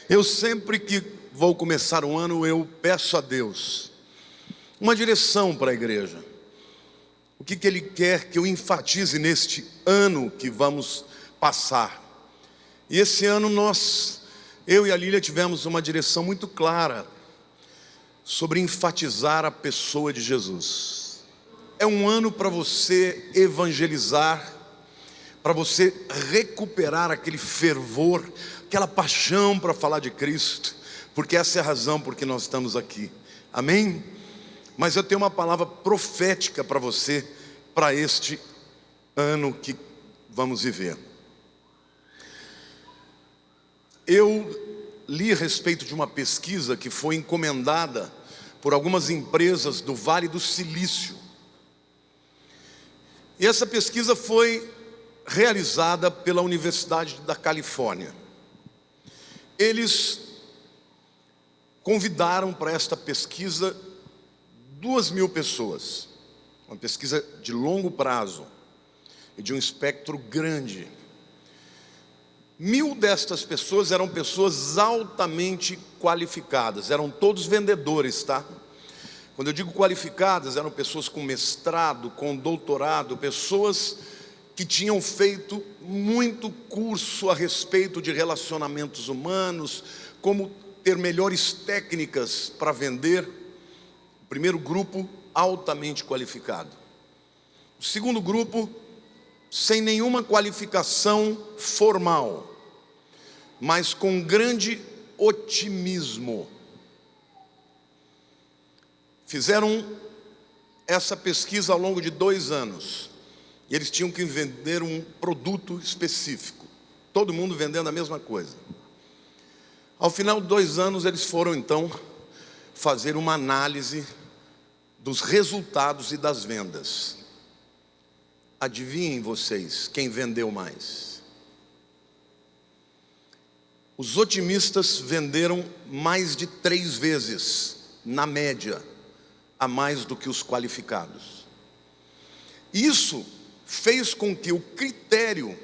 Eu sempre que vou começar o ano, eu peço a Deus uma direção para a igreja. O que Ele quer que eu enfatize neste ano que vamos passar. E esse ano eu e a Lília tivemos uma direção muito clara sobre enfatizar a pessoa de Jesus. É um ano para você evangelizar, para você recuperar aquele fervor, aquela paixão para falar de Cristo, porque essa é a razão por que nós estamos aqui, amém? Mas eu tenho uma palavra profética para você, para este ano que vamos viver. Eu li a respeito de uma pesquisa que foi encomendada por algumas empresas do Vale do Silício. E essa pesquisa foi realizada pela Universidade da Califórnia. Eles convidaram para esta pesquisa 2.000 pessoas. Uma pesquisa de longo prazo e de um espectro grande. 1.000 destas pessoas eram pessoas altamente qualificadas, eram todos vendedores, tá? Quando eu digo qualificadas, eram pessoas com mestrado, com doutorado, pessoas que tinham feito muito curso a respeito de relacionamentos humanos, como ter melhores técnicas para vender. O primeiro grupo, altamente qualificado. O segundo grupo, sem nenhuma qualificação formal, mas com grande otimismo. Fizeram essa pesquisa ao longo de 2 anos. E eles tinham que vender um produto específico. Todo mundo vendendo a mesma coisa. Ao final de 2 anos, eles foram então fazer uma análise dos resultados e das vendas. Adivinhem vocês quem vendeu mais? Os otimistas venderam mais de 3 vezes, na média, a mais do que os qualificados. Isso fez com que o critério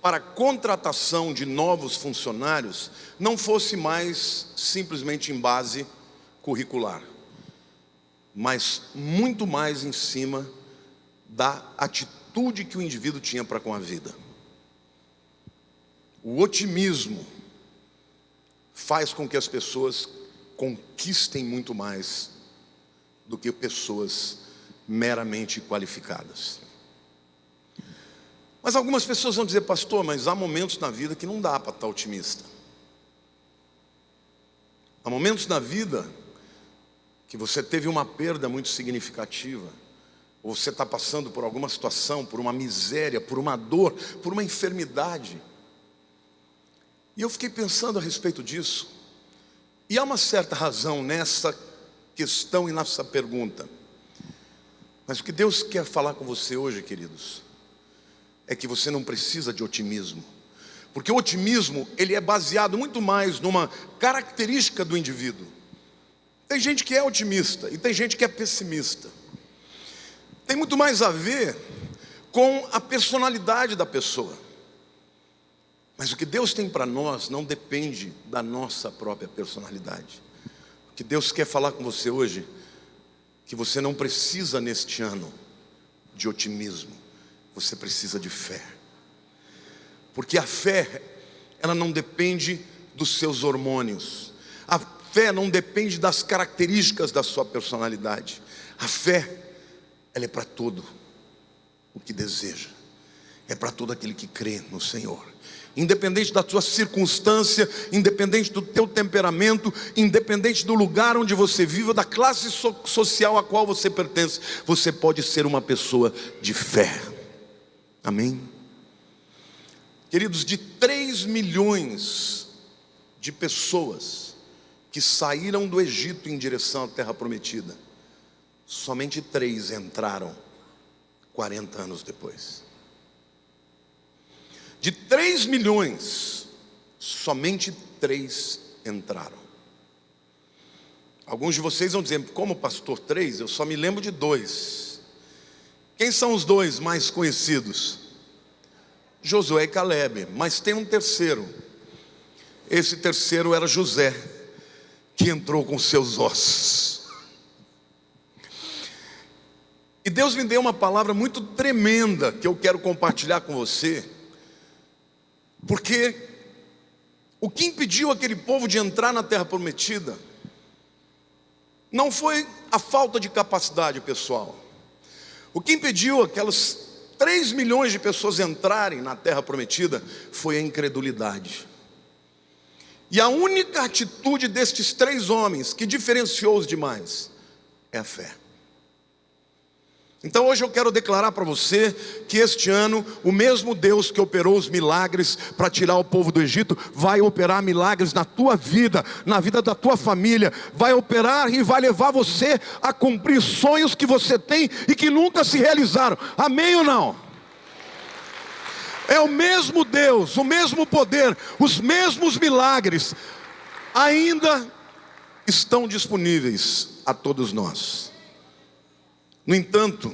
para a contratação de novos funcionários não fosse mais simplesmente em base curricular, mas muito mais em cima da atitude que o indivíduo tinha para com a vida. O otimismo faz com que as pessoas conquistem muito mais do que pessoas meramente qualificadas. Mas algumas pessoas vão dizer: pastor, mas há momentos na vida que não dá para estar otimista. Há momentos na vida que você teve uma perda muito significativa, ou você está passando por alguma situação, por uma miséria, por uma dor, por uma enfermidade. E eu fiquei pensando a respeito disso, e há uma certa razão nessa questão e nessa pergunta. Mas o que Deus quer falar com você hoje, queridos, é que você não precisa de otimismo, porque o otimismo, ele é baseado muito mais numa característica do indivíduo. Tem gente que é otimista e tem gente que é pessimista. Tem muito mais a ver com a personalidade da pessoa. Mas o que Deus tem para nós não depende da nossa própria personalidade. O que Deus quer falar com você hoje, que você não precisa neste ano de otimismo. Você precisa de fé. Porque a fé, ela não depende dos seus hormônios. A fé não depende das características da sua personalidade. A fé, ela é para todo o que deseja. É para todo aquele que crê no Senhor. Independente da tua circunstância, independente do teu temperamento, independente do lugar onde você vive, da classe social a qual você pertence, você pode ser uma pessoa de fé. Amém? Queridos, de 3 milhões de pessoas que saíram do Egito em direção à Terra Prometida, somente 3 entraram 40 anos depois. De 3 milhões, somente 3 entraram. Alguns de vocês vão dizer: como pastor 3? Eu só me lembro de 2. Quem são os 2 mais conhecidos? Josué e Calebe, mas tem um terceiro. Esse terceiro era José, que entrou com seus ossos. E Deus me deu uma palavra muito tremenda que eu quero compartilhar com você, porque o que impediu aquele povo de entrar na terra prometida não foi a falta de capacidade pessoal. O que impediu aquelas 3 milhões de pessoas entrarem na terra prometida foi a incredulidade. E a única atitude destes 3 homens que diferenciou os demais é a fé. Então hoje eu quero declarar para você que este ano o mesmo Deus que operou os milagres para tirar o povo do Egito vai operar milagres na tua vida, na vida da tua família, vai operar e vai levar você a cumprir sonhos que você tem e que nunca se realizaram. Amém ou não? É o mesmo Deus, o mesmo poder, os mesmos milagres ainda estão disponíveis a todos nós. No entanto,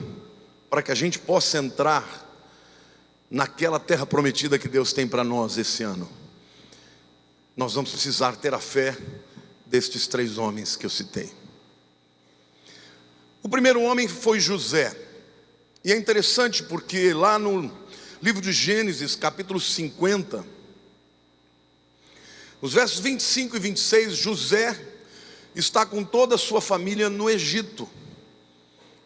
para que a gente possa entrar naquela terra prometida que Deus tem para nós esse ano, nós vamos precisar ter a fé destes 3 homens que eu citei. O primeiro homem foi José. E é interessante porque lá no livro de Gênesis, capítulo 50, os versos 25 e 26, José está com toda a sua família no Egito.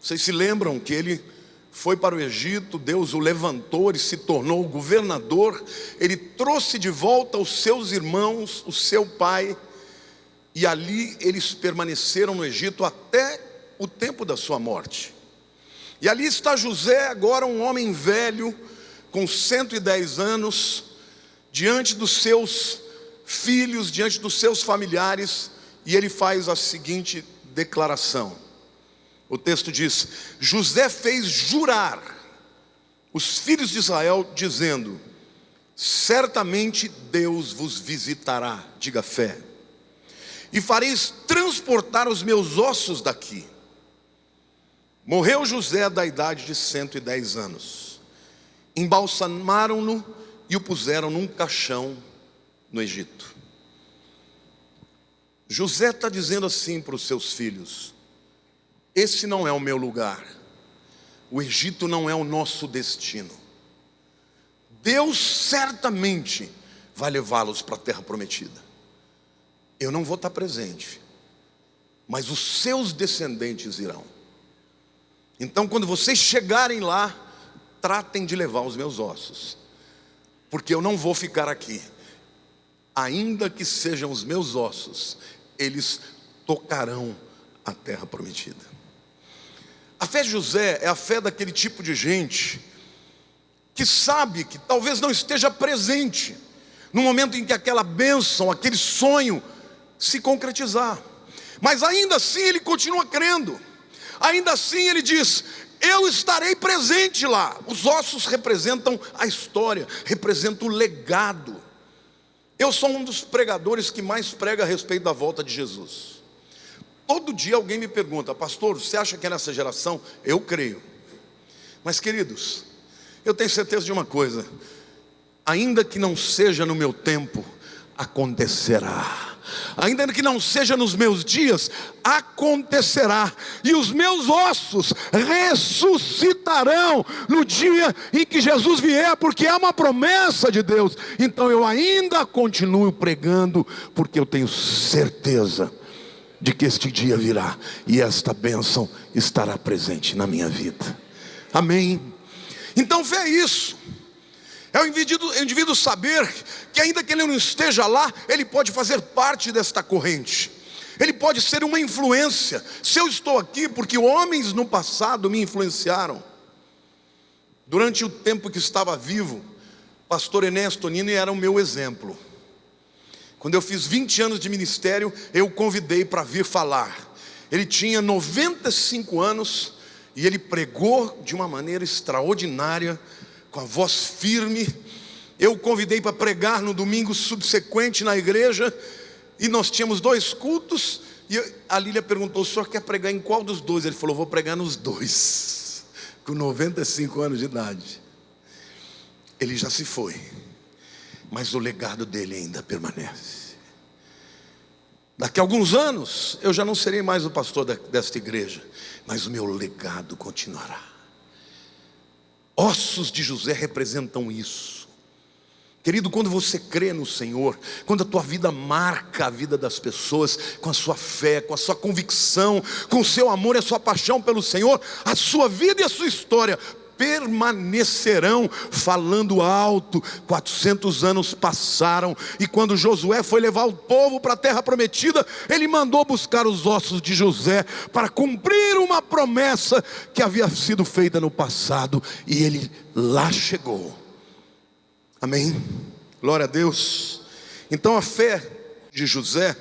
Vocês se lembram que ele foi para o Egito, Deus o levantou, ele se tornou governador, ele trouxe de volta os seus irmãos, o seu pai, e ali eles permaneceram no Egito até o tempo da sua morte. E ali está José, agora um homem velho, com 110 anos, diante dos seus filhos, diante dos seus familiares, e ele faz a seguinte declaração. O texto diz: José fez jurar os filhos de Israel, dizendo: certamente Deus vos visitará, diga fé, e fareis transportar os meus ossos daqui. Morreu José da idade de 110 anos. Embalsamaram-no e o puseram num caixão no Egito. José está dizendo assim para os seus filhos: esse não é o meu lugar, o Egito não é o nosso destino. Deus certamente vai levá-los para a terra prometida. Eu não vou estar presente, mas os seus descendentes irão. Então quando vocês chegarem lá, tratem de levar os meus ossos, porque eu não vou ficar aqui. Ainda que sejam os meus ossos, eles tocarão a terra prometida. A fé de José é a fé daquele tipo de gente que sabe que talvez não esteja presente no momento em que aquela bênção, aquele sonho se concretizar, mas ainda assim ele continua crendo. Ainda assim ele diz: eu estarei presente lá. Os ossos representam a história, representam o legado. Eu sou um dos pregadores que mais prega a respeito da volta de Jesus. Todo dia alguém me pergunta: pastor, você acha que é nessa geração? Eu creio. Mas queridos, eu tenho certeza de uma coisa: ainda que não seja no meu tempo, acontecerá. Ainda que não seja nos meus dias, acontecerá. E os meus ossos ressuscitarão no dia em que Jesus vier, porque é uma promessa de Deus. Então eu ainda continuo pregando, porque eu tenho certeza de que este dia virá e esta bênção estará presente na minha vida. Amém? Então fé é isso. É o indivíduo saber que ainda que ele não esteja lá, ele pode fazer parte desta corrente. Ele pode ser uma influência. Se eu estou aqui porque homens no passado me influenciaram. Durante o tempo que estava vivo, pastor Enéas Tonini era o meu exemplo. Quando eu fiz 20 anos de ministério, eu o convidei para vir falar. Ele tinha 95 anos e ele pregou de uma maneira extraordinária, com a voz firme. Eu o convidei para pregar no domingo subsequente na igreja, e nós tínhamos 2 cultos, e a Lília perguntou: o senhor quer pregar em qual dos 2? Ele falou: vou pregar nos 2, com 95 anos de idade. Ele já se foi, mas o legado dele ainda permanece. Daqui a alguns anos, eu já não serei mais o pastor desta igreja, mas o meu legado continuará. Ossos de José representam isso. Querido, quando você crê no Senhor, quando a tua vida marca a vida das pessoas, com a sua fé, com a sua convicção, com o seu amor e a sua paixão pelo Senhor, a sua vida e a sua história permanecerão falando alto. 400 anos passaram, e quando Josué foi levar o povo para a terra prometida, ele mandou buscar os ossos de José para cumprir uma promessa que havia sido feita no passado, e ele lá chegou. Amém? Glória a Deus. Então a fé de José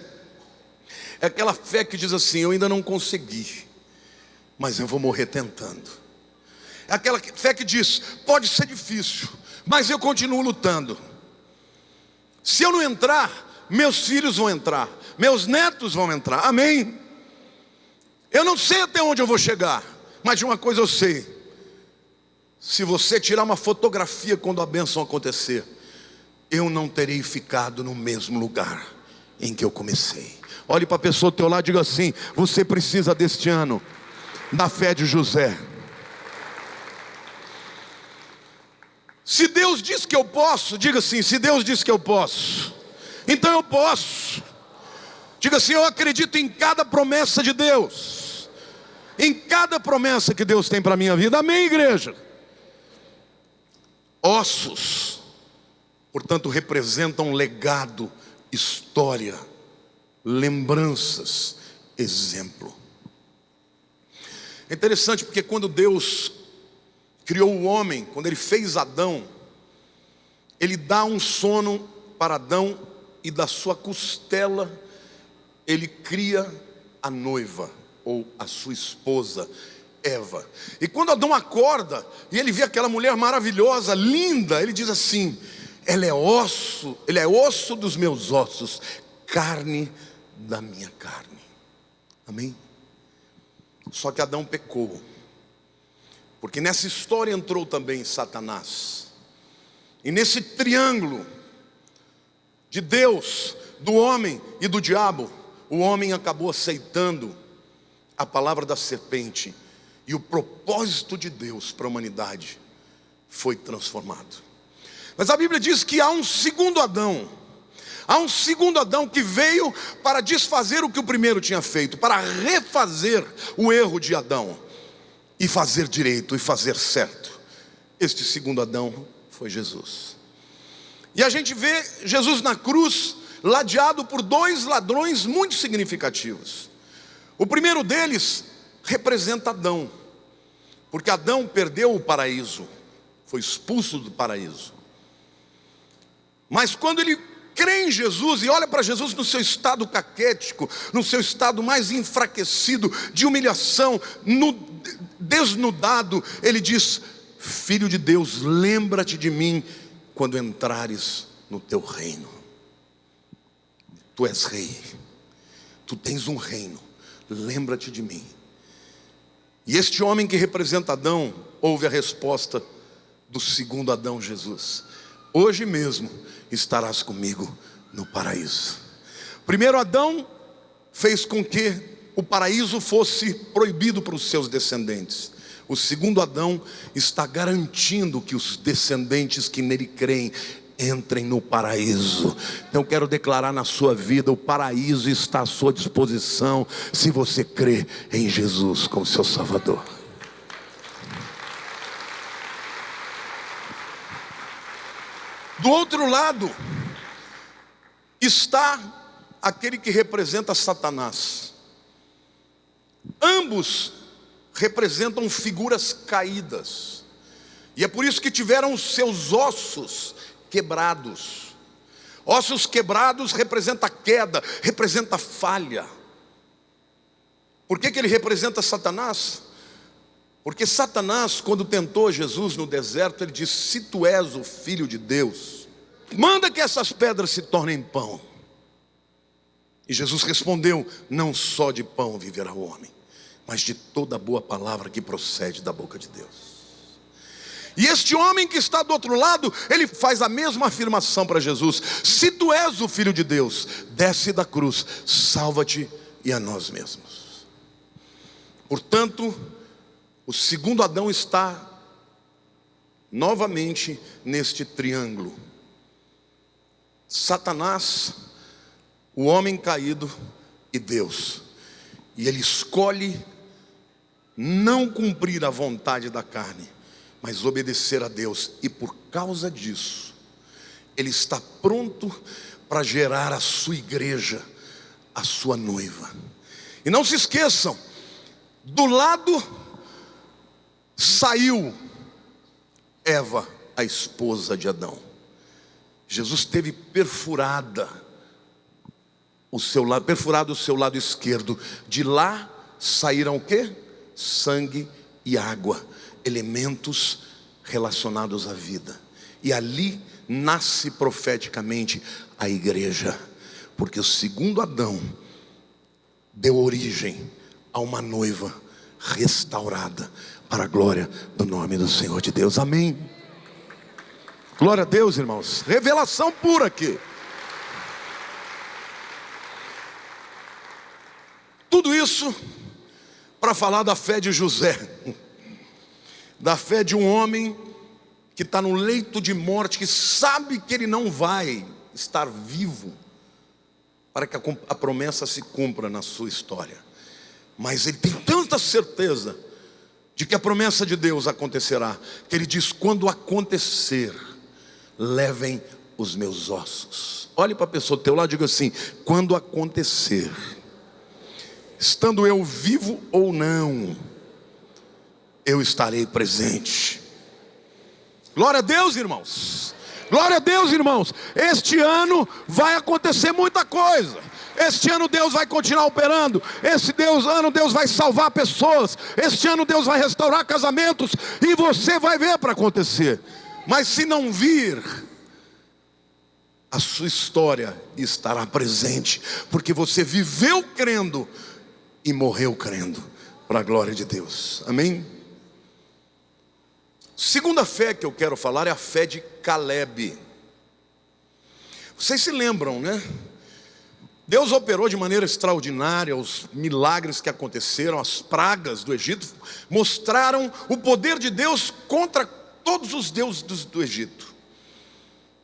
é aquela fé que diz assim: eu ainda não consegui, mas eu vou morrer tentando. É aquela fé que diz: pode ser difícil, mas eu continuo lutando. Se eu não entrar, meus filhos vão entrar, meus netos vão entrar. Amém? Eu não sei até onde eu vou chegar, mas de uma coisa eu sei: se você tirar uma fotografia quando a bênção acontecer, eu não terei ficado no mesmo lugar em que eu comecei. Olhe para a pessoa do teu lado e diga assim: você precisa deste ano da fé de José. Se Deus diz que eu posso, diga assim: se Deus diz que eu posso, então eu posso. Diga assim: eu acredito em cada promessa de Deus, em cada promessa que Deus tem para a minha vida. Amém, igreja? Ossos, portanto, representam legado, história, lembranças, exemplo. É interessante porque quando Deus criou o homem, quando ele fez Adão, ele dá um sono para Adão, e da sua costela ele cria a noiva, ou a sua esposa, Eva. E quando Adão acorda e ele vê aquela mulher maravilhosa, linda, ele diz assim: ela é osso, ele é osso dos meus ossos, carne da minha carne. Amém? Só que Adão pecou, porque nessa história entrou também Satanás. E nesse triângulo de Deus, do homem e do diabo, o homem acabou aceitando a palavra da serpente, e o propósito de Deus para a humanidade foi transformado. Mas a Bíblia diz que há um segundo Adão. Há um segundo Adão que veio para desfazer o que o primeiro tinha feito, para refazer o erro de Adão, e fazer direito, e fazer certo. Este segundo Adão foi Jesus. E a gente vê Jesus na cruz, ladeado por dois ladrões muito significativos. O primeiro deles representa Adão, porque Adão perdeu o paraíso, foi expulso do paraíso. Mas quando ele crê em Jesus e olha para Jesus no seu estado caquético, no seu estado mais enfraquecido, de humilhação, desnudado, ele diz: Filho de Deus, lembra-te de mim quando entrares no teu reino. Tu és rei, tu tens um reino, lembra-te de mim. E este homem que representa Adão ouve a resposta do segundo Adão, Jesus: hoje mesmo estarás comigo no paraíso. O primeiro Adão fez com que o paraíso fosse proibido para os seus descendentes. O segundo Adão está garantindo que os descendentes que nele creem entrem no paraíso. Então eu quero declarar na sua vida: o paraíso está à sua disposição, se você crê em Jesus como seu Salvador. Do outro lado está aquele que representa Satanás. Ambos representam figuras caídas, e é por isso que tiveram os seus ossos quebrados. Ossos quebrados representa queda, representa falha. Por que ele representa Satanás? Porque Satanás, quando tentou Jesus no deserto, ele disse: se tu és o Filho de Deus, manda que essas pedras se tornem pão. E Jesus respondeu: não só de pão viverá o homem, mas de toda boa palavra que procede da boca de Deus. E este homem que está do outro lado, ele faz a mesma afirmação para Jesus: se tu és o Filho de Deus, desce da cruz, salva-te e a nós mesmos. Portanto, o segundo Adão está novamente neste triângulo: Satanás, o homem caído e Deus. E ele escolhe não cumprir a vontade da carne, mas obedecer a Deus. E por causa disso, ele está pronto para gerar a sua igreja, a sua noiva. E não se esqueçam, do lado saiu Eva, a esposa de Adão. Jesus teve perfurado o seu lado esquerdo. De lá saíram o quê? Sangue e água, elementos relacionados à vida. E ali nasce profeticamente a igreja, porque o segundo Adão deu origem a uma noiva restaurada para a glória do nome do Senhor de Deus. Amém. Glória a Deus, irmãos. Revelação pura aqui. Tudo isso para falar da fé de José, da fé de um homem que está no leito de morte, que sabe que ele não vai estar vivo para que a promessa se cumpra na sua história, mas ele tem tanta certeza de que a promessa de Deus acontecerá, que ele diz: quando acontecer, levem os meus ossos. Olhe para a pessoa do teu lado e diga assim: quando acontecer, estando eu vivo ou não, eu estarei presente. Glória a Deus, irmãos. Glória a Deus, irmãos. Este ano vai acontecer muita coisa. Este ano Deus vai continuar operando. Ano Deus vai salvar pessoas. Este ano Deus vai restaurar casamentos. E você vai ver para acontecer. Mas se não vir, a sua história estará presente, porque você viveu crendo e morreu crendo, para a glória de Deus. Amém? Segunda fé que eu quero falar é a fé de Caleb. Vocês se lembram, né? Deus operou de maneira extraordinária. Os milagres que aconteceram, as pragas do Egito, mostraram o poder de Deus contra todos os deuses do Egito.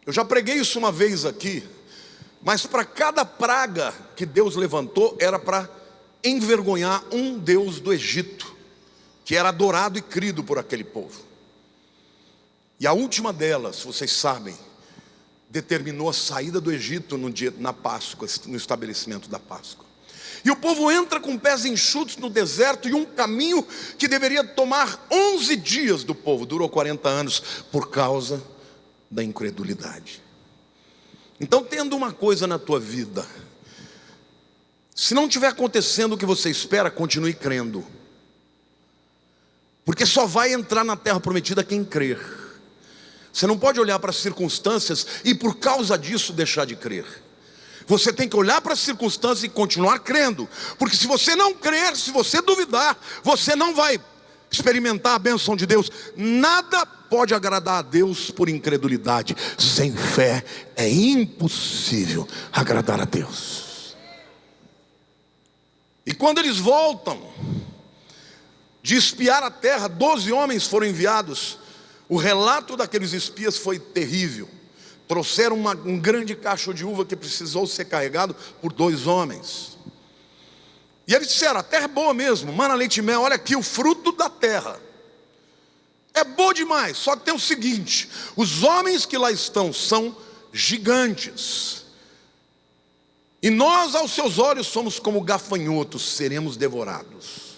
Eu já preguei isso uma vez aqui, mas para cada praga que Deus levantou, era para envergonhar um deus do Egito, que era adorado e crido por aquele povo. E a última delas, vocês sabem, determinou a saída do Egito na Páscoa, no estabelecimento da Páscoa. E o povo entra com pés enxutos no deserto, e um caminho que deveria tomar 11 dias do povo, durou 40 anos, por causa da incredulidade. Então, tendo uma coisa na tua vida, se não estiver acontecendo o que você espera, continue crendo, porque só vai entrar na terra prometida quem crer. Você não pode olhar para as circunstâncias e por causa disso deixar de crer. Você tem que olhar para as circunstâncias e continuar crendo, porque se você não crer, se você duvidar, você não vai experimentar a bênção de Deus. Nada pode agradar a Deus por incredulidade. Sem fé é impossível agradar a Deus. E quando eles voltam de espiar a terra, 12 homens foram enviados. O relato daqueles espias foi terrível. Trouxeram um grande cacho de uva que precisou ser carregado por 2 homens. E eles disseram: a terra é boa mesmo, mana, leite e mel. Olha aqui o fruto da terra, é bom demais. Só que tem o seguinte: os homens que lá estão são gigantes, e nós aos seus olhos somos como gafanhotos, seremos devorados.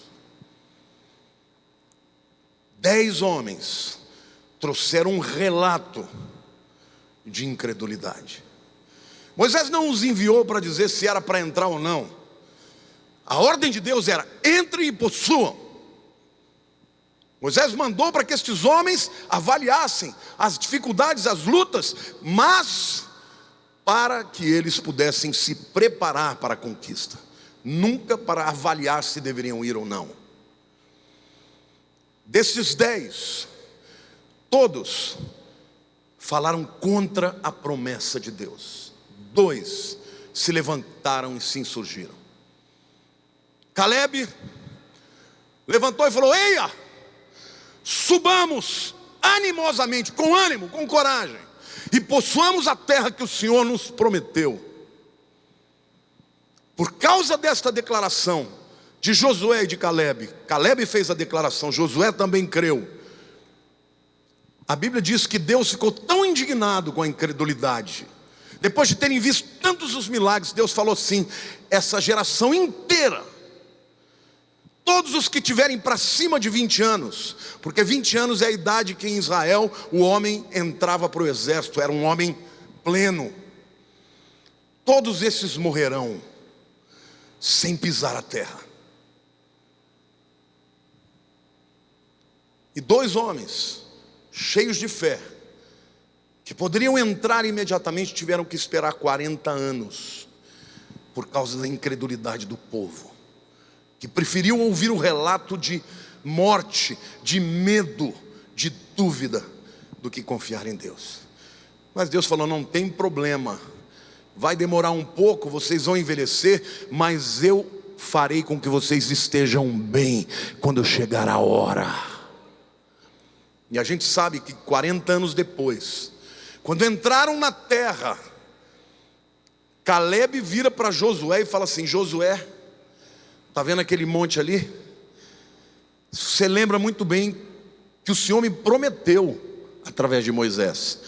10 homens trouxeram um relato de incredulidade. Moisés não os enviou para dizer se era para entrar ou não. A ordem de Deus era: entrem e possuam. Moisés mandou para que estes homens avaliassem as dificuldades, as lutas, mas para que eles pudessem se preparar para a conquista, nunca para avaliar se deveriam ir ou não. Desses 10, Todos falaram contra a promessa de Deus. 2 se levantaram e se insurgiram. Caleb levantou e falou: eia, subamos animosamente, com ânimo, com coragem, e possuamos a terra que o Senhor nos prometeu. Por causa desta declaração de Josué e de Caleb, Caleb fez a declaração, Josué também creu. A Bíblia diz que Deus ficou tão indignado com a incredulidade, depois de terem visto tantos os milagres, Deus falou assim: essa geração inteira, todos os que tiverem para cima de 20 anos, porque 20 anos é a idade que em Israel o homem entrava para o exército, era um homem pleno, todos esses morrerão sem pisar a terra. E 2 homens cheios de fé, que poderiam entrar imediatamente, tiveram que esperar 40 anos, por causa da incredulidade do povo, que preferiu ouvir o relato de morte, de medo, de dúvida, do que confiar em Deus. Mas Deus falou: não tem problema, vai demorar um pouco, vocês vão envelhecer, mas eu farei com que vocês estejam bem quando chegar a hora. E a gente sabe que 40 anos depois, quando entraram na terra, Caleb vira para Josué e fala assim: Josué, está vendo aquele monte ali? Você lembra muito bem que o Senhor me prometeu através de Moisés.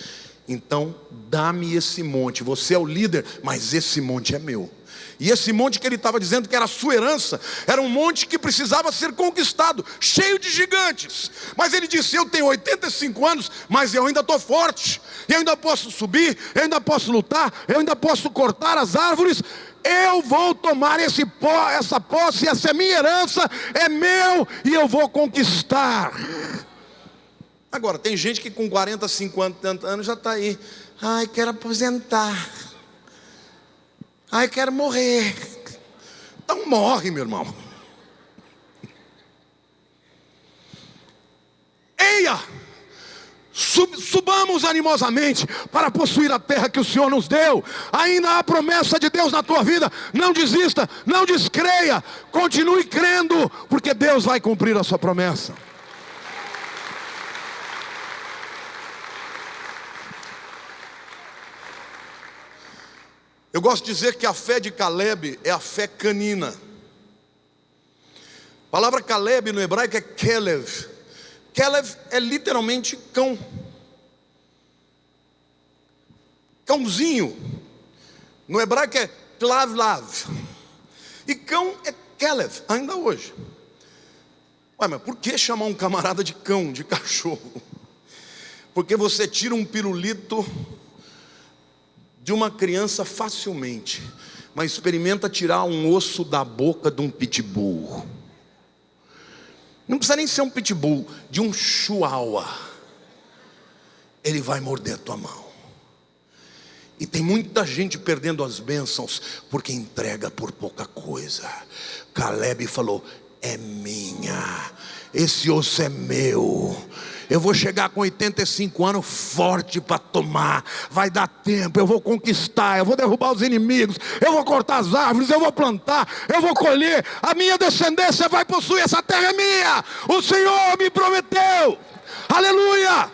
Então dá-me esse monte, você é o líder, mas esse monte é meu. E esse monte que ele estava dizendo que era a sua herança, era um monte que precisava ser conquistado, cheio de gigantes. Mas ele disse: eu tenho 85 anos, mas eu ainda estou forte, eu ainda posso subir, eu ainda posso lutar, eu ainda posso cortar as árvores. Eu vou tomar essa posse, essa é minha herança, é meu, e eu vou conquistar. Agora, tem gente que com 40, 50 anos já está aí: ai, quero aposentar, ai, quero morrer. Então morre, meu irmão. Eia, subamos animosamente para possuir a terra que o Senhor nos deu. Ainda há promessa de Deus na tua vida. Não desista, não descreia, continue crendo, porque Deus vai cumprir a sua promessa. Eu gosto de dizer que a fé de Caleb é a fé canina. A palavra Caleb no hebraico é Kelev. Kelev é literalmente cão. Cãozinho. No hebraico é Klavlav. E cão é Kelev, ainda hoje. Ué, mas por que chamar um camarada de cão, de cachorro? Porque você tira um pirulito de uma criança facilmente, mas experimenta tirar um osso da boca de um pitbull. Não precisa nem ser um pitbull, de um chihuahua. Ele vai morder a tua mão. E tem muita gente perdendo as bênçãos porque entrega por pouca coisa. Caleb falou: é minha, esse osso é meu. Eu vou chegar com 85 anos forte para tomar. Vai dar tempo, eu vou conquistar, eu vou derrubar os inimigos, eu vou cortar as árvores, eu vou plantar, eu vou colher. A minha descendência vai possuir, essa terra é minha. O Senhor me prometeu. Aleluia.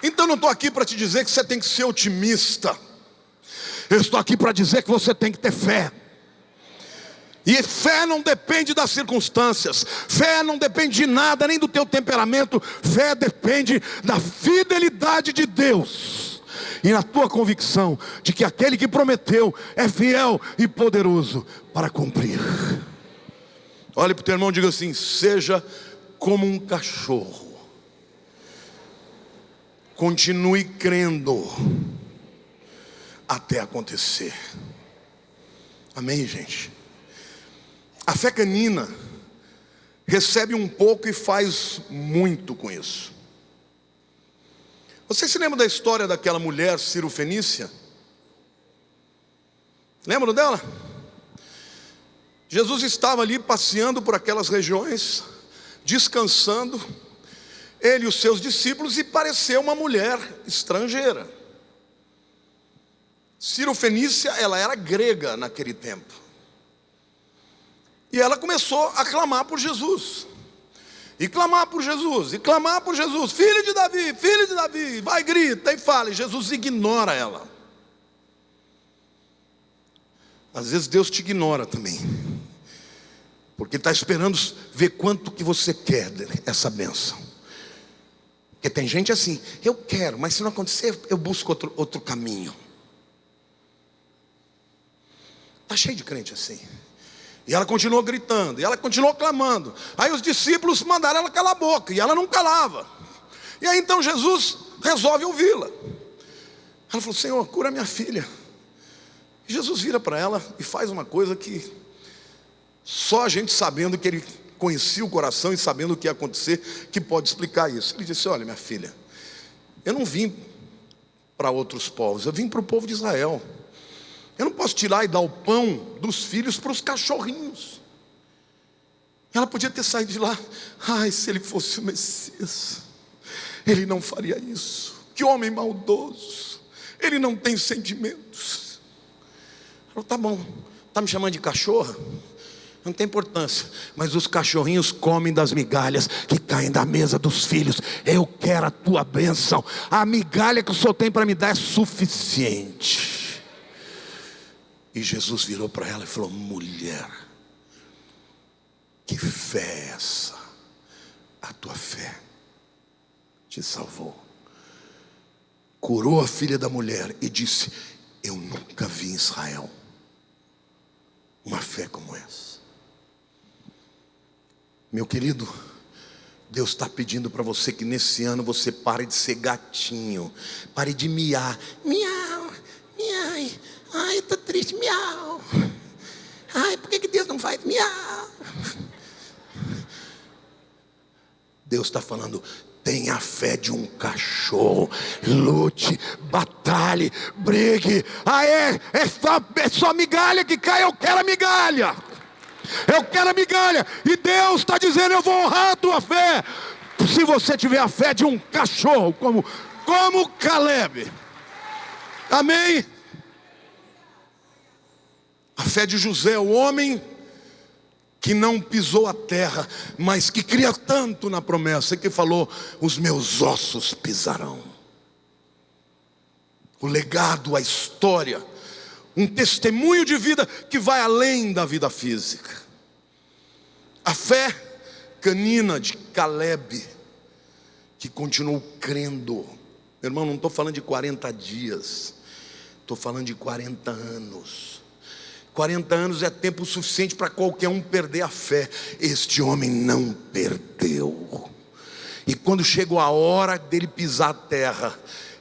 Então não estou aqui para te dizer que você tem que ser otimista. Eu estou aqui para dizer que você tem que ter fé. E fé não depende das circunstâncias, fé não depende de nada, nem do teu temperamento. Fé depende da fidelidade de Deus e na tua convicção de que aquele que prometeu é fiel e poderoso para cumprir. Olhe para o teu irmão e diga assim: seja como um cachorro, continue crendo até acontecer. Amém, gente? A fé canina recebe um pouco e faz muito com isso. Você se lembra da história daquela mulher Cirofenícia? Lembram dela? Jesus estava ali passeando por aquelas regiões, descansando, ele e os seus discípulos, e apareceu uma mulher estrangeira. Cirofenícia, ela era grega naquele tempo. E ela começou a clamar por Jesus. E clamar por Jesus, e clamar por Jesus. Filho de Davi, vai, grita e fala. E Jesus ignora ela. Às vezes Deus te ignora também, porque está esperando ver quanto que você quer essa bênção. Porque tem gente assim, eu quero, mas se não acontecer, eu busco outro caminho. Está cheio de crente assim. E ela continuou gritando, e ela continuou clamando. Aí os discípulos mandaram ela calar a boca, e ela não calava. E aí então Jesus resolve ouvi-la. Ela falou: Senhor, cura minha filha. E Jesus vira para ela e faz uma coisa que só a gente sabendo que ele conhecia o coração e sabendo o que ia acontecer, que pode explicar isso. Ele disse: olha, minha filha, eu não vim para outros povos, eu vim para o povo de Israel. Eu não posso tirar e dar o pão dos filhos para os cachorrinhos. Ela podia ter saído de lá: ai, se ele fosse o Messias, ele não faria isso. Que homem maldoso, ele não tem sentimentos. Ela falou: tá bom, está me chamando de cachorra? Não tem importância, mas os cachorrinhos comem das migalhas que caem da mesa dos filhos. Eu quero a tua bênção. A migalha que o Senhor tem para me dar é suficiente. E Jesus virou para ela e falou: mulher, que fé é essa? A tua fé te salvou. Curou a filha da mulher e disse: eu nunca vi em Israel uma fé como essa. Meu querido, Deus está pedindo para você que nesse ano você pare de ser gatinho, pare de miar. Miau, miau. Ai, eu estou triste, miau. Ai, por que Deus não faz miau? Deus está falando: tenha a fé de um cachorro. Lute, batalhe, brigue. Ah, é só migalha que cai. Eu quero a migalha. Eu quero a migalha. E Deus está dizendo: eu vou honrar a tua fé. Se você tiver a fé de um cachorro, como Caleb. Amém? A fé de José, o homem que não pisou a terra, mas que cria tanto na promessa, que falou: os meus ossos pisarão. O legado, a história, um testemunho de vida que vai além da vida física. A fé canina de Caleb, que continuou crendo. Meu irmão, não estou falando de 40 dias, estou falando de 40 anos. 40 anos é tempo suficiente para qualquer um perder a fé. Este homem não perdeu. E quando chegou a hora dele pisar a terra,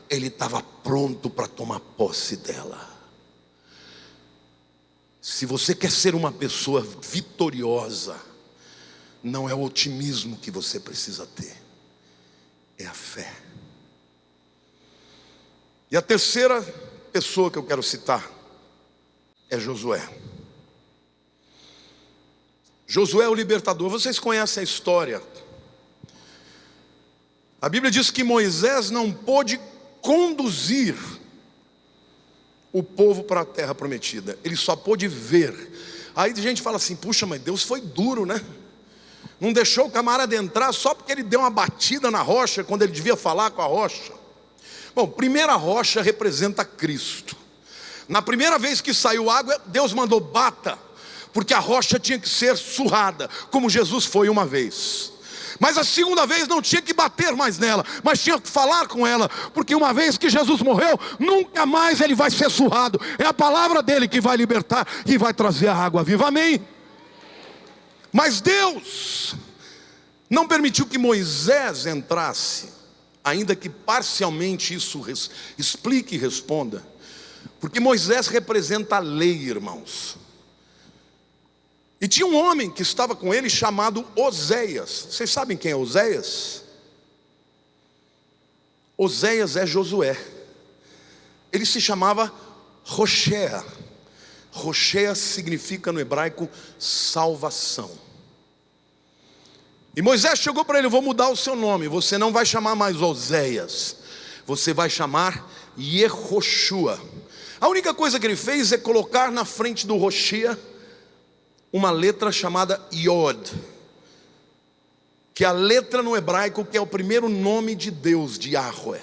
ele estava pronto para tomar posse dela. Se você quer ser uma pessoa vitoriosa, não é o otimismo que você precisa ter, é a fé. E a terceira pessoa que eu quero citar é Josué. Josué é o libertador. Vocês conhecem a história. A Bíblia diz que Moisés não pôde conduzir o povo para a terra prometida. Ele só pôde ver. Aí a gente fala assim: puxa, mas Deus foi duro, né? Não deixou o camarada entrar só porque ele deu uma batida na rocha quando ele devia falar com a rocha. Bom, primeira rocha representa Cristo. Na primeira vez que saiu água, Deus mandou: bata, porque a rocha tinha que ser surrada, como Jesus foi uma vez. Mas a segunda vez não tinha que bater mais nela, mas tinha que falar com ela, porque uma vez que Jesus morreu, nunca mais ele vai ser surrado. É a palavra dele que vai libertar e vai trazer a água viva. Amém? Mas Deus não permitiu que Moisés entrasse, ainda que parcialmente isso explique e responda, porque Moisés representa a lei, irmãos. E tinha um homem que estava com ele chamado Oséias. Vocês sabem quem é Oséias? Oséias é Josué. Ele se chamava Roshea. Roshea significa no hebraico salvação. E Moisés chegou para ele: eu vou mudar o seu nome, você não vai chamar mais Oséias, você vai chamar Yehoshua. A única coisa que ele fez é colocar na frente do Roshea uma letra chamada Yod, que é a letra no hebraico que é o primeiro nome de Deus, de Yahweh.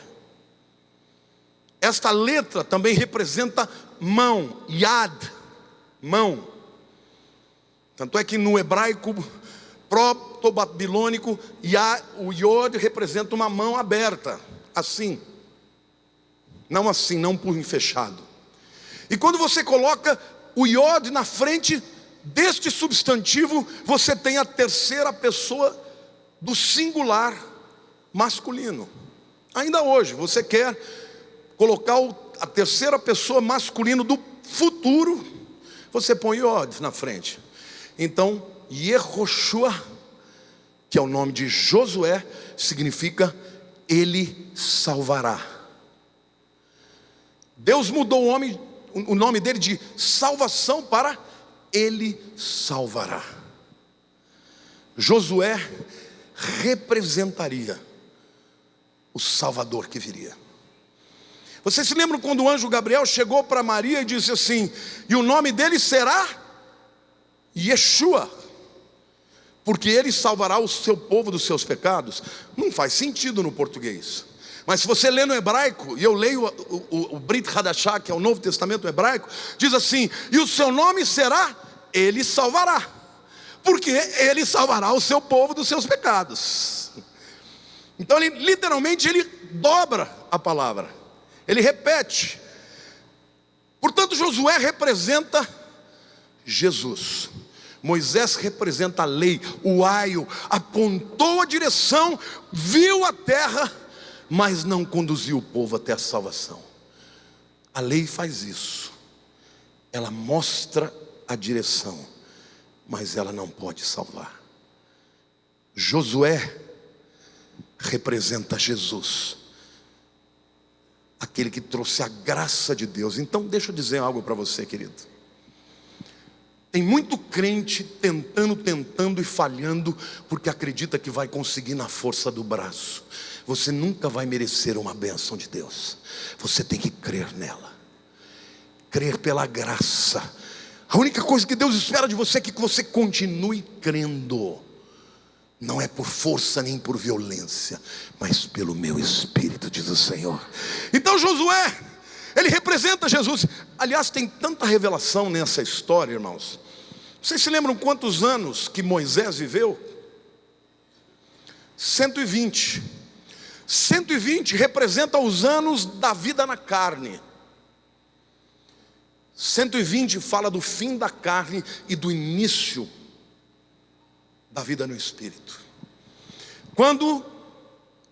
Esta letra também representa mão, Yad, mão. Tanto é que no hebraico proto-babilônico, o Yod representa uma mão aberta, assim. Não assim, não punho fechado. E quando você coloca o Yod na frente deste substantivo, você tem a terceira pessoa do singular masculino. Ainda hoje, você quer colocar a terceira pessoa masculino do futuro, você põe Yod na frente. Então, Yehoshua, que é o nome de Josué, significa ele salvará. Deus mudou o nome dele de salvação para ele salvará. Josué representaria o Salvador que viria. Vocês se lembram quando o anjo Gabriel chegou para Maria e disse assim: e o nome dele será Yeshua, porque ele salvará o seu povo dos seus pecados? Não faz sentido no português. Mas se você lê no hebraico, e eu leio o Brit Hadashah, que é o Novo Testamento hebraico, diz assim: e o seu nome será ele salvará, porque ele salvará o seu povo dos seus pecados. Então ele literalmente dobra a palavra, ele repete. Portanto, Josué representa Jesus, Moisés representa a lei, o aio, apontou a direção, viu a terra, mas não conduziu o povo até a salvação. A lei faz isso, ela mostra a direção, mas ela não pode salvar. Josué representa Jesus, aquele que trouxe a graça de Deus. Então deixa eu dizer algo para você, querido. Tem muito crente tentando e falhando, porque acredita que vai conseguir na força do braço. Você nunca vai merecer uma bênção de Deus. Você tem que crer nela, crer pela graça. A única coisa que Deus espera de você é que você continue crendo. Não é por força nem por violência, mas pelo meu Espírito, diz o Senhor. Então Josué, ele representa Jesus. Aliás, tem tanta revelação nessa história, irmãos. Vocês se lembram quantos anos que Moisés viveu? 120. 120 representa os anos da vida na carne. 120 fala do fim da carne e do início da vida no Espírito. Quando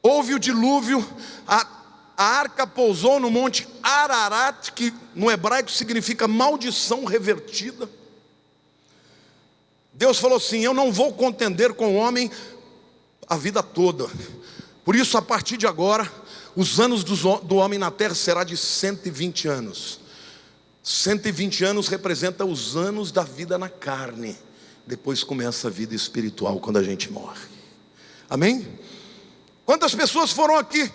houve o dilúvio, a arca pousou no monte Ararat, que no hebraico significa maldição revertida. Deus falou assim: eu não vou contender com o homem a vida toda. Por isso, a partir de agora, os anos do homem na terra será de 120 anos. 120 anos representa os anos da vida na carne. Depois começa a vida espiritual quando a gente morre. Amém? Quantas pessoas foram aqui,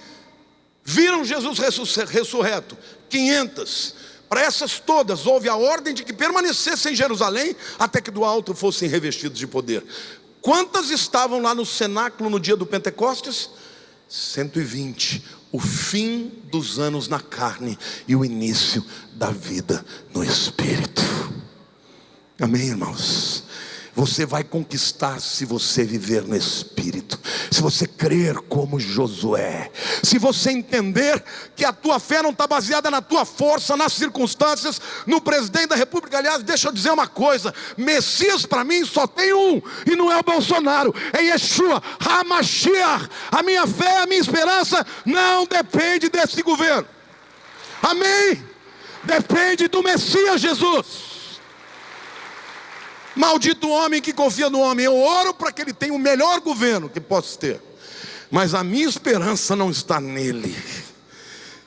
viram Jesus ressurreto? 500. Para essas todas houve a ordem de que permanecessem em Jerusalém até que do alto fossem revestidos de poder. Quantas estavam lá no cenáculo no dia do Pentecostes? 120. O fim dos anos na carne e o início da vida no Espírito. Amém, irmãos? Você vai conquistar se você viver no Espírito, se você crer como Josué, se você entender que a tua fé não está baseada na tua força, nas circunstâncias, no presidente da república. Aliás, deixa eu dizer uma coisa: Messias para mim só tem um, e não é o Bolsonaro, é Yeshua HaMashiach. A minha fé, a minha esperança não depende desse governo. Amém? Depende do Messias Jesus. Maldito o homem que confia no homem. Eu oro para que ele tenha o melhor governo que possa ter, mas a minha esperança não está nele,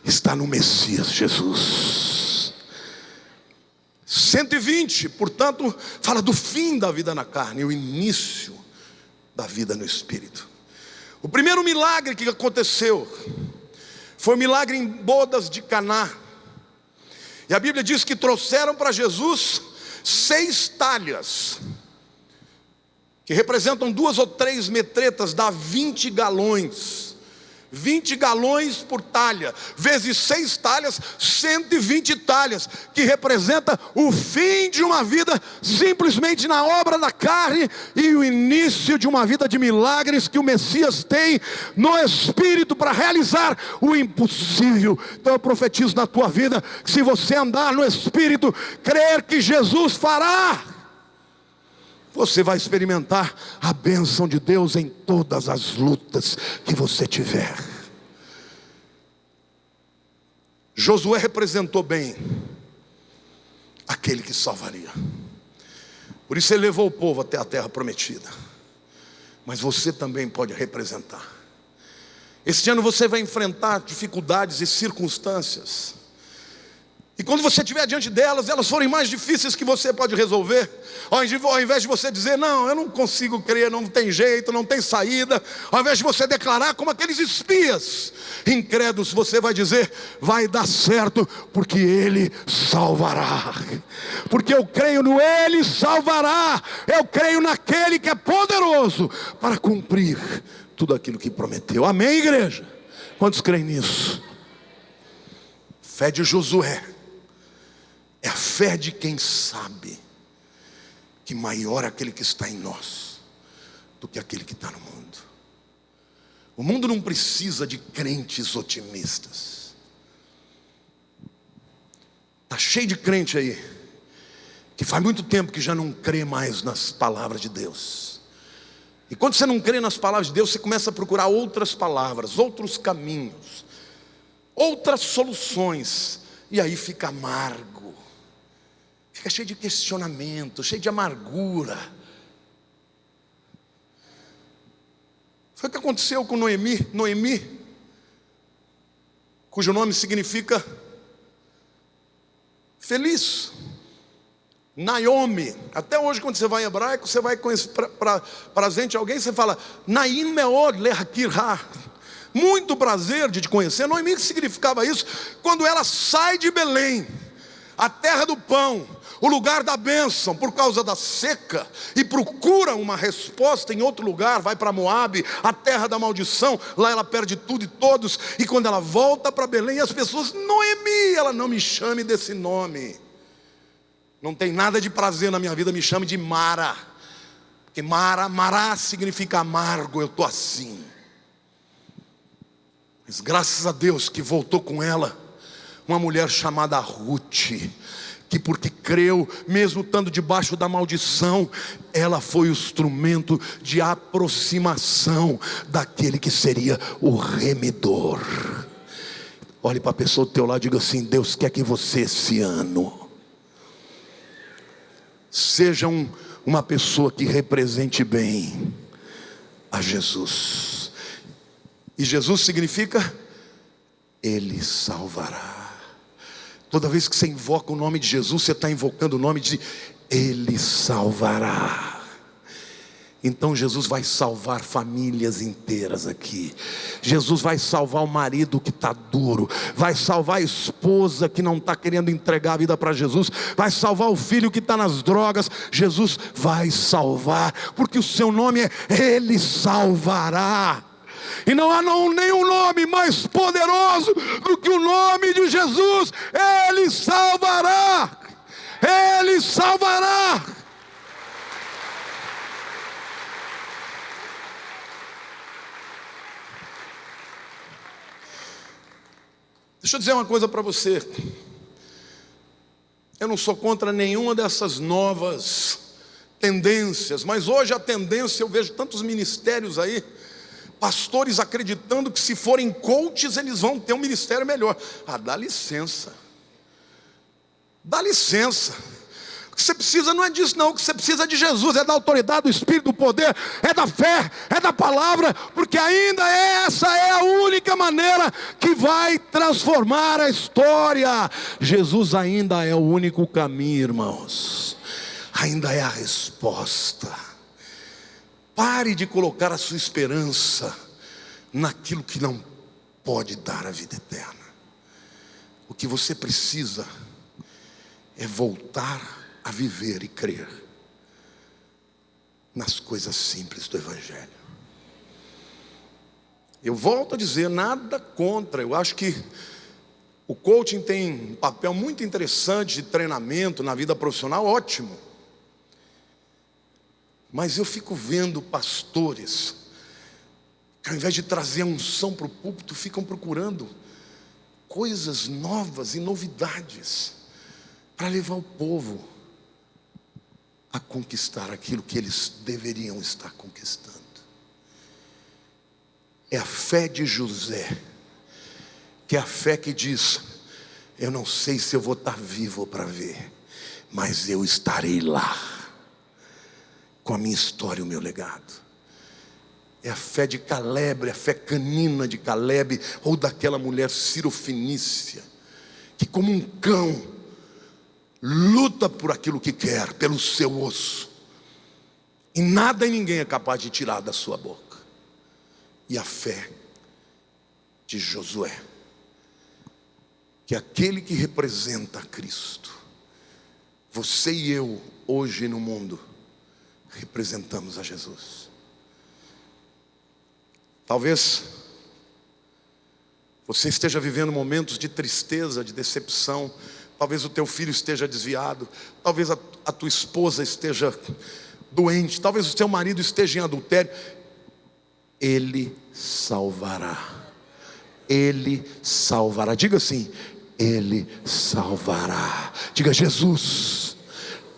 está no Messias Jesus. 120, portanto, fala do fim da vida na carne, o início da vida no Espírito. O primeiro milagre que aconteceu foi o milagre em bodas de Caná. E a Bíblia diz que trouxeram para Jesus 6 talhas, que representam 2 ou 3 metretas, dá 20 galões. 20 galões por talha, vezes 6 talhas, 120 talhas, que representa o fim de uma vida simplesmente na obra da carne e o início de uma vida de milagres que o Messias tem no Espírito para realizar o impossível. Então eu profetizo na tua vida que se você andar no Espírito, crer que Jesus fará, você vai experimentar a bênção de Deus em todas as lutas que você tiver. Josué representou bem aquele que salvaria. Por isso ele levou o povo até a terra prometida. Mas você também pode representar. Este ano você vai enfrentar dificuldades e circunstâncias. E quando você estiver diante delas, elas forem mais difíceis que você pode resolver, ao invés de você dizer, não, eu não consigo crer, não tem jeito, não tem saída, ao invés de você declarar como aqueles espias incrédulos, você vai dizer, vai dar certo, porque Ele salvará, porque eu creio no Ele salvará, eu creio naquele que é poderoso para cumprir tudo aquilo que prometeu. Amém, igreja? Quantos creem nisso? Fé de Josué é a fé de quem sabe que maior é aquele que está em nós do que aquele que está no mundo. O mundo não precisa de crentes otimistas. Está cheio de crente aí que faz muito tempo que já não crê mais nas palavras de Deus. E quando você não crê nas palavras de Deus, você começa a procurar outras palavras, outros caminhos, outras soluções, e aí fica amargo, fica cheio de questionamento, cheio de amargura. Foi o que aconteceu com Noemi, cujo nome significa feliz. Naomi, até hoje quando você vai em hebraico, você vai presente alguém, você fala Naim meod lehakirha, muito prazer de te conhecer. Noemi significava isso. Quando ela sai de Belém, a terra do pão, o lugar da bênção, por causa da seca, e procura uma resposta em outro lugar, vai para Moabe, a terra da maldição, lá ela perde tudo e todos, e quando ela volta para Belém, as pessoas, Noemi, ela não me chame desse nome, não tem nada de prazer na minha vida, me chame de Mara, porque Mará significa amargo, eu estou assim. Mas graças a Deus que voltou com ela uma mulher chamada Ruth, que porque creu, mesmo estando debaixo da maldição, ela foi o instrumento de aproximação daquele que seria o remidor. Olhe para a pessoa do teu lado e diga assim: Deus quer que você esse ano seja uma pessoa que represente bem a Jesus. E Jesus significa Ele salvará. Toda vez que você invoca o nome de Jesus, você está invocando o nome de Ele salvará. Então Jesus vai salvar famílias inteiras aqui. Jesus vai salvar o marido que está duro, vai salvar a esposa que não está querendo entregar a vida para Jesus, vai salvar o filho que está nas drogas. Jesus vai salvar, porque o seu nome é Ele salvará. E não há nenhum nome mais poderoso do que o nome de Jesus. Ele salvará. Ele salvará. Deixa eu dizer uma coisa para você. Eu não sou contra nenhuma dessas novas tendências, mas hoje a tendência, eu vejo tantos ministérios aí, pastores acreditando que se forem coaches eles vão ter um ministério melhor. Dá licença. Dá licença. O que você precisa não é disso não, o que você precisa é de Jesus, é da autoridade, do Espírito, do poder, é da fé, é da palavra, porque ainda essa é a única maneira que vai transformar a história. Jesus ainda é o único caminho, irmãos, ainda é a resposta. Pare de colocar a sua esperança naquilo que não pode dar a vida eterna. O que você precisa é voltar a viver e crer nas coisas simples do Evangelho. Eu volto a dizer, nada contra. Eu acho que o coaching tem um papel muito interessante de treinamento na vida profissional, ótimo. Mas eu fico vendo pastores que ao invés de trazer a unção para o púlpito, ficam procurando coisas novas e novidades para levar o povo a conquistar aquilo que eles deveriam estar conquistando. É a fé de José, que é a fé que diz: eu não sei se eu vou estar vivo para ver, mas eu estarei lá, com a minha história e o meu legado. É a fé de Caleb, a fé canina de Caleb, ou daquela mulher Cirofenícia, que como um cão, luta por aquilo que quer, pelo seu osso, e nada e ninguém é capaz de tirar da sua boca. E a fé de Josué, que é aquele que representa Cristo. Você e eu, hoje no mundo, representamos a Jesus. Talvez você esteja vivendo momentos de tristeza, de decepção. Talvez o teu filho esteja desviado. Talvez a tua esposa esteja doente. Talvez o teu marido esteja em adultério. Ele salvará. Ele salvará. Diga assim: Ele salvará. Diga: Jesus,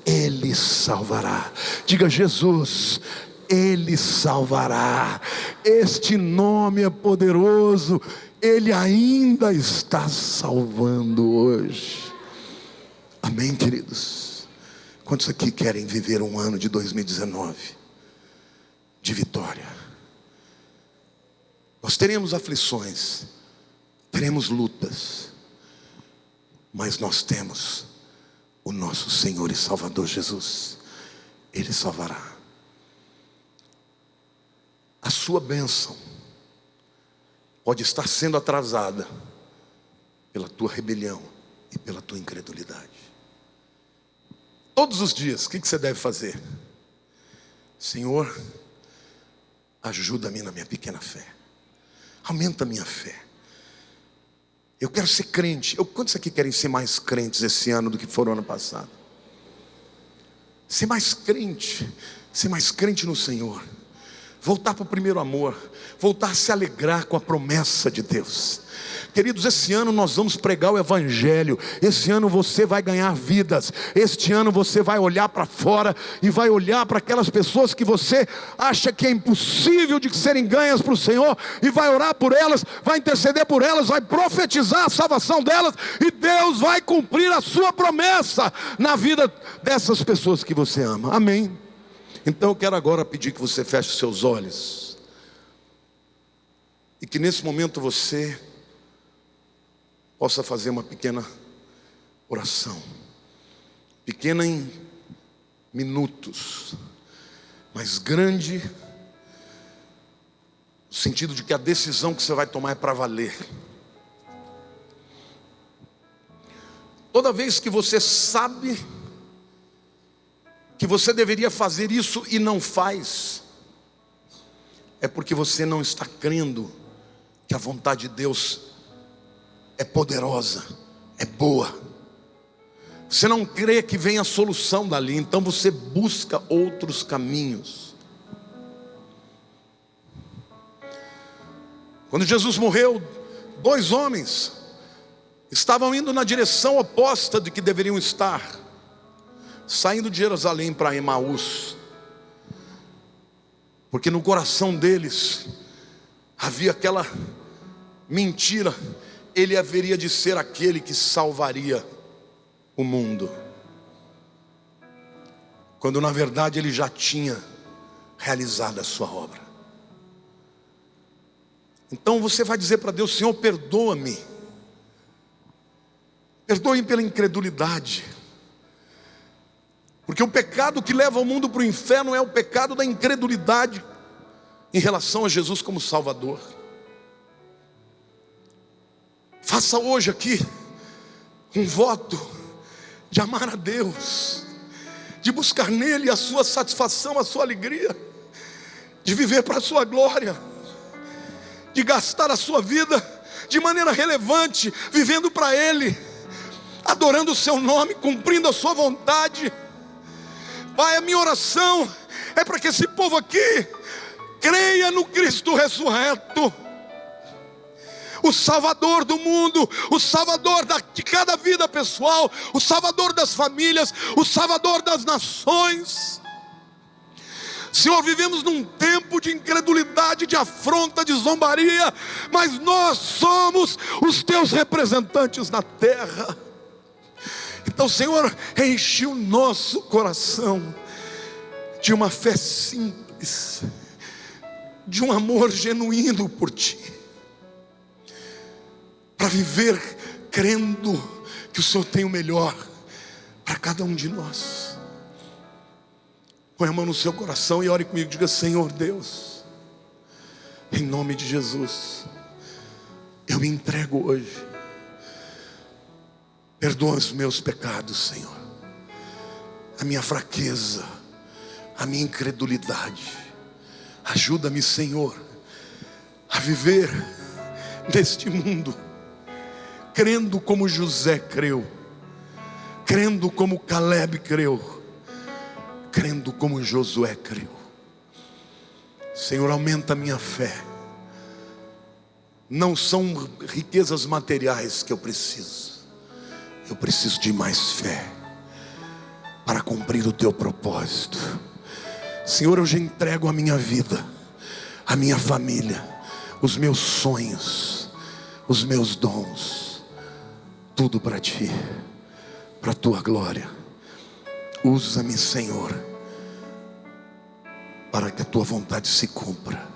Ele salvará. Diga: Jesus, Ele salvará. Este nome é poderoso. Ele ainda está salvando hoje. Amém, queridos? Quantos aqui querem viver um ano de 2019 de vitória? Nós teremos aflições, teremos lutas, mas nós temos o nosso Senhor e Salvador Jesus. Ele salvará. A sua bênção pode estar sendo atrasada pela tua rebelião e pela tua incredulidade. Todos os dias, o que você deve fazer? Senhor, ajuda-me na minha pequena fé. Aumenta a minha fé. Eu quero ser crente. Quantos aqui querem ser mais crentes esse ano do que foram ano passado? Ser mais crente no Senhor. Voltar para o primeiro amor. Voltar a se alegrar com a promessa de Deus. Queridos, esse ano nós vamos pregar o Evangelho. Esse ano você vai ganhar vidas. Este ano você vai olhar para fora e vai olhar para aquelas pessoas que você acha que é impossível de serem ganhas para o Senhor, e vai orar por elas, vai interceder por elas, vai profetizar a salvação delas, e Deus vai cumprir a sua promessa na vida dessas pessoas que você ama. Amém? Então eu quero agora pedir que você feche os seus olhos, e que nesse momento você possa fazer uma pequena oração, pequena em minutos, mas grande no sentido de que a decisão que você vai tomar é para valer. Toda vez que você sabe que você deveria fazer isso e não faz, é porque você não está crendo que a vontade de Deus é poderosa, é boa. Você não crê que vem a solução dali, então você busca outros caminhos. Quando Jesus morreu, 2 homens estavam indo na direção oposta de que deveriam estar, saindo de Jerusalém para Emaús, porque no coração deles havia aquela mentira: ele haveria de ser aquele que salvaria o mundo. quando na verdade Ele já tinha realizado a sua obra. Então você vai dizer para Deus: Senhor, perdoa-me. Perdoe pela incredulidade. Porque o pecado que leva o mundo para o inferno é o pecado da incredulidade em relação a Jesus como Salvador. Faça hoje aqui um voto de amar a Deus, de buscar nele a sua satisfação, a sua alegria, de viver para a sua glória, de gastar a sua vida de maneira relevante, vivendo para Ele, adorando o seu nome, cumprindo a sua vontade. Pai, a minha oração é para que esse povo aqui creia no Cristo ressurreto, o Salvador do mundo, o Salvador de cada vida pessoal, o Salvador das famílias, o Salvador das nações. Senhor, vivemos num tempo de incredulidade, de afronta, de zombaria, mas nós somos os teus representantes na terra. Então, Senhor, enche o nosso coração de uma fé simples, de um amor genuíno por Ti, para viver crendo que o Senhor tem o melhor para cada um de nós. Põe a mão no seu coração e ore comigo. Diga: Senhor Deus, em nome de Jesus, eu me entrego hoje. Perdoa os meus pecados, Senhor, a minha fraqueza, a minha incredulidade. Ajuda-me, Senhor, a viver neste mundo crendo como José creu, crendo como Caleb creu, crendo como Josué creu. Senhor, aumenta a minha fé. Não são riquezas materiais que eu preciso de mais fé para cumprir o Teu propósito. Senhor, eu já entrego a minha vida, a minha família, os meus sonhos, os meus dons, tudo para Ti, para a Tua glória. Usa-me, Senhor, para que a Tua vontade se cumpra,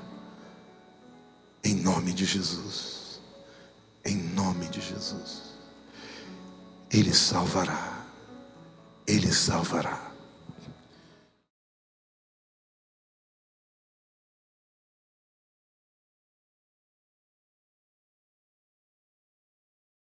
em nome de Jesus, em nome de Jesus. Ele salvará, Ele salvará.